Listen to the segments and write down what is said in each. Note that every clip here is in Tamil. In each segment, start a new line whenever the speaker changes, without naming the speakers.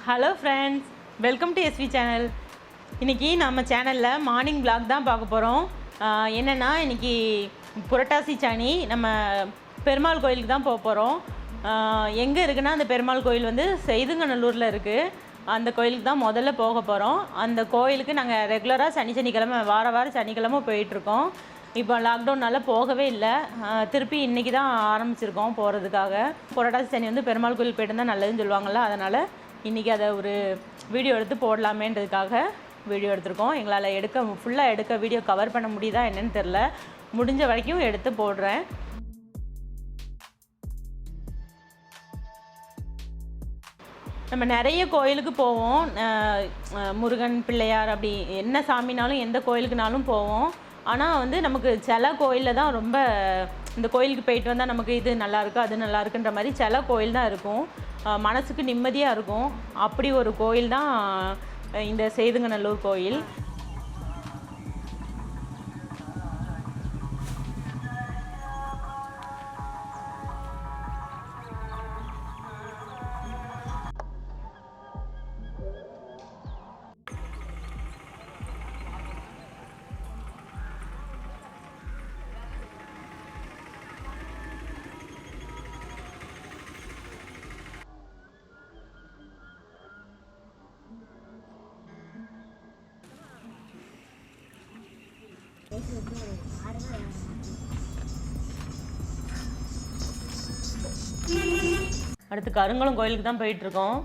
Hello friends, welcome to SV channel. இன்றைக்கி நம்ம சேனலில் மார்னிங் விளாக் தான் பார்க்க போகிறோம். என்னென்னா இன்றைக்கி புரட்டாசி சனி, நம்ம பெருமாள் கோயிலுக்கு தான் போக போகிறோம். எங்கே இருக்குன்னா அந்த பெருமாள் கோயில் வந்து செய்துங்கநல்லூரில் இருக்குது. அந்த கோயிலுக்கு தான் முதல்ல போக போகிறோம். அந்த கோயிலுக்கு நாங்கள் ரெகுலராக சனிக்கிழமை வாரம் சனிக்கிழமை போயிட்டுருக்கோம். இப்போ லாக்டவுனால் போகவே இல்லை. திருப்பி இன்றைக்கி தான் ஆரம்பிச்சிருக்கோம் போகிறதுக்காக. புரட்டாசி சனி வந்து பெருமாள் கோயில் போய்ட்டு இருந்தால் நல்லதுன்னு சொல்லுவாங்கள்ல, அதனால் இன்றைக்கி அதை ஒரு வீடியோ எடுத்து போடலாமேன்றதுக்காக வீடியோ எடுத்திருக்கோம். எங்களால் ஃபுல்லாக வீடியோ கவர் பண்ண முடியுதா என்னன்னு தெரில. முடிஞ்ச வரைக்கும் எடுத்து போடுறேன். நம்ம நிறைய கோயிலுக்கு போவோம். முருகன், பிள்ளையார், அப்படி என்ன சாமினாலும் எந்த கோயிலுக்குனாலும் போவோம். ஆனால் வந்து நமக்கு சில கோயிலில் தான் ரொம்ப இந்த கோயிலுக்கு போயிட்டு வந்தால் நமக்கு இது நல்லாயிருக்கு அது நல்லாயிருக்குன்ற மாதிரி சில கோயில் தான் இருக்கும், மனசுக்கு நிம்மதியாக இருக்கும். அப்படி ஒரு கோயில் தான் இந்த செய்துங்கநல்லூர் கோயில். அடுத்து கருங்குளம் கோயிலுக்கு தான் போயிட்டுருக்கோம்.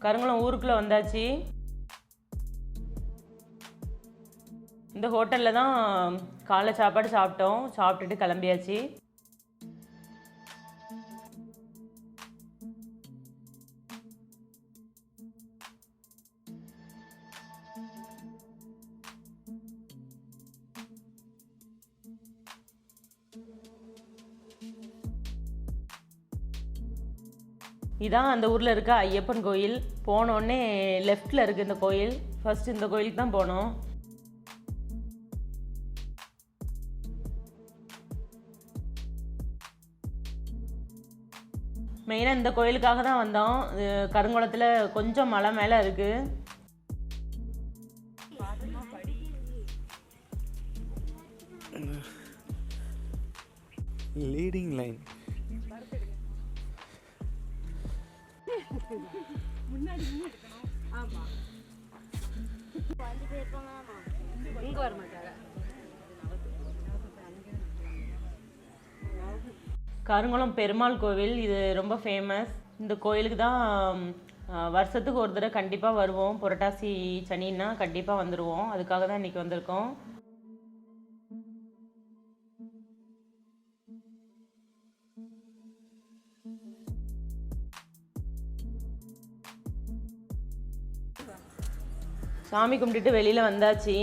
கருங்குளம் ஊருக்குள்ளே வந்தாச்சு. இந்த ஹோட்டலில் தான் காலை சாப்பாடு சாப்பிட்டுட்டு கிளம்பியாச்சு. இதான் அந்த ஊரில் இருக்க ஐயப்பன் கோயில். போனோடனே லெஃப்டில் இருக்குது இந்த கோயில். ஃபஸ்ட்டு இந்த கோயிலுக்கு தான் போனோம். மெயினாக இந்த கோயிலுக்காக தான் வந்தோம். கருங்குளத்தில் கொஞ்சம் மலை மேலே இருக்குது.
லீடிங் லைன்
முன்னாடி எடுக்கணும். ஆமா, இங்க வர மாட்டாங்க.
கருங்குளம் பெருமாள் கோவில் இது ரொம்ப ஃபேமஸ். இந்த கோயிலுக்கு தான் வருஷத்துக்கு ஒரு தடவை கண்டிப்பாக வருவோம். புரட்டாசி சனின்னா கண்டிப்பாக வந்துடுவோம். அதுக்காக தான் இன்றைக்கி வந்திருக்கோம். சாமி கும்பிட்டுட்டு வெளியில் வந்தாச்சு.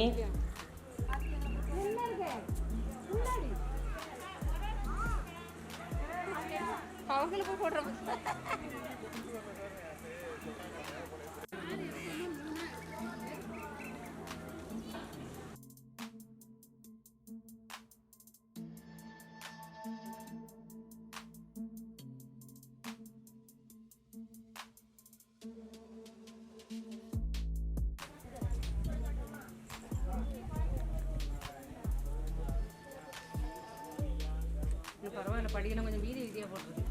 பரவாயில்ல, படிக்கணும். கொஞ்சம் வீதி வீதியாக போட்டுருக்கு.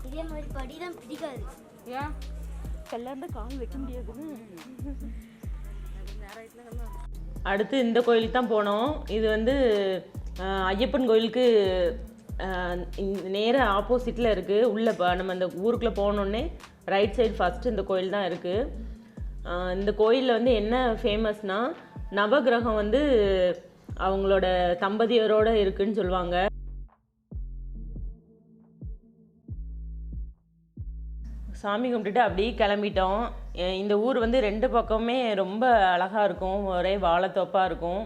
இதே மாதிரி படி தான் பிடிக்காது.
ஏன்
கல்யாணம் தான் கால் வைக்க முடியாதுன்னு. அடுத்து இந்த கோயிலுக்கு தான் போனோம். இது வந்து ஐயப்பன் கோயிலுக்கு நேர ஆப்போசிட்டில் இருக்குது. உள்ளே நம்ம அந்த ஊருக்குள்ளே போனோடனே ரைட் சைடு ஃபஸ்ட்டு இந்த கோயில் தான் இருக்குது. இந்த கோயிலில் வந்து என்ன ஃபேமஸ்னால், நவகிரகம் வந்து அவங்களோட தம்பதியரோடு இருக்குன்னு சொல்லுவாங்க. சாமி கும்பிட்டுட்டு அப்படியே கிளம்பிட்டோம். இந்த ஊர் வந்து ரெண்டு பக்கமே ரொம்ப அழகாக இருக்கும். ஒரே வாழைத்தோப்பாக இருக்கும்.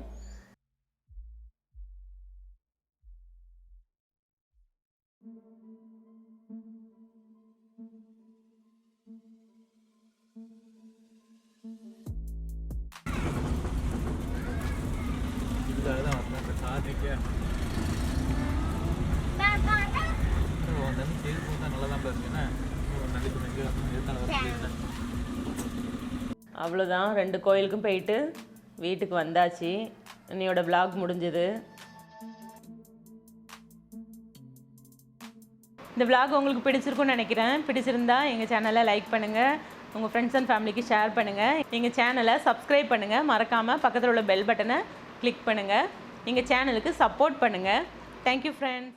வந்து செய்து போது நல்லா தான் இருக்கு. ஏன்னா நடிப்பு எங்கே எதுனால சொல்லியிருந்தேன்.
அவ்வளோதான், 2 கோயிலுக்கும் போயிட்டு வீட்டுக்கு வந்தாச்சு. இன்னையோட vlog முடிஞ்சது. இந்த vlog உங்களுக்கு பிடிச்சிருக்கும்னு நினைக்கிறேன். பிடிச்சிருந்தா எங்கள் சேனலை லைக் பண்ணுங்கள், உங்கள் ஃப்ரெண்ட்ஸ் அண்ட் ஃபேமிலிக்கு ஷேர் பண்ணுங்கள், எங்கள் சேனலை சப்ஸ்கிரைப் பண்ணுங்கள், மறக்காமல் பக்கத்தில் உள்ள பெல் பட்டனை கிளிக் பண்ணுங்கள், எங்கள் சேனலுக்கு சப்போர்ட் பண்ணுங்கள். Thank you friends.